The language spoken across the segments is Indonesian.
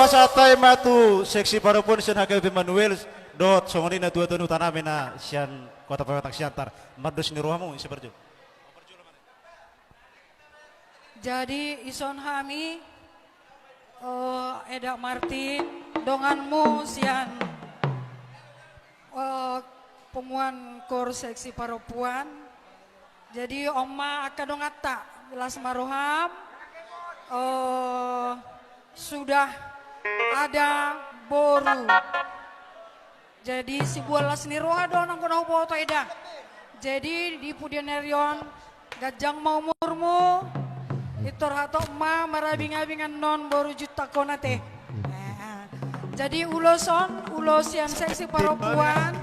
sa time matu seksi parapun sian Hakel Manuel dot songoni na dua tanu taname na sian kota pemetak siantar madus ni ruamu isi berju. Jadi ison hami Eda Martin donganmu sian pemuan kor seksi perempuan. Jadi oma akadongata belas maroham sudah ada boru. Jadi si bualas ni roha donang kono foto Eda. Jadi di pudianerion gajang mau murmu itor hato ma marabing-abingan non boru juta kona teh. Jadi ulos yang seksi perempuan,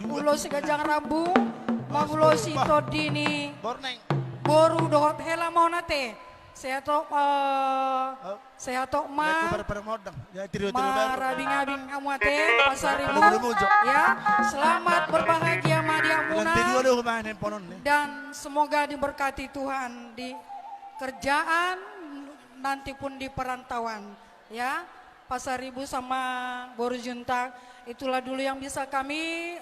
ulos gajang rabu, ulos itu dini, boru dohot hela mau nate, saya tok ma marabing-abing kamu teh pasar ibu, ya selamat berbahagia madiamuna dan semoga diberkati Tuhan di kerjaan nanti pun di perantauan, ya. Pasar Ibu sama Boru Juntak, itulah dulu yang bisa kami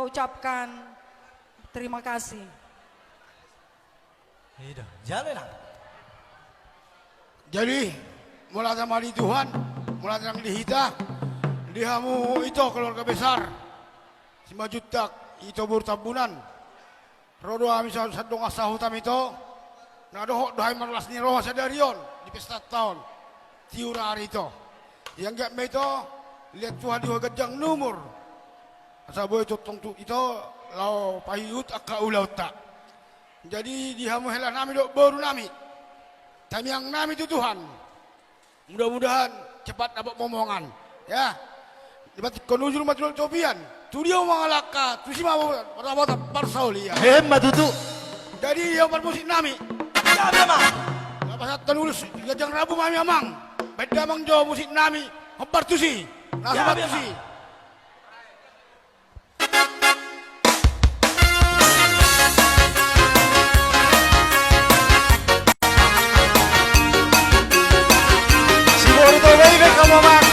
ucapkan. Terima kasih. Jadi mulai sama di Tuhan, mulai sama di Hita, di hamu itu keluarga besar, Sima Juntak, itu bertabunan, rodo misal sadong asahutam itu, nadoh dohai marlas ni roh sadarion di pesta tahun, tiura hari itu. Yang gak itu lihat Tuhan di gajang numur. Asal boy totong tu itu lau pahiyut akka ulau tak. Jadi di hamu hela nami dok baru nami. Tapi yang nami itu Tuhan. Mudah-mudahan cepat dapat momongan. Ya. Dapat konujul matul cobian. Tu dia mengalaka. Tu si mau rawat parsauli ya. Hemat tutu. Jadi yang bermusik nami. Ya memang. Pasal tenulus gajang rabu mami amang. Beda mang jo musik nami, hempar tu si, nasibat tu si. Si Boru to baby kamu mak.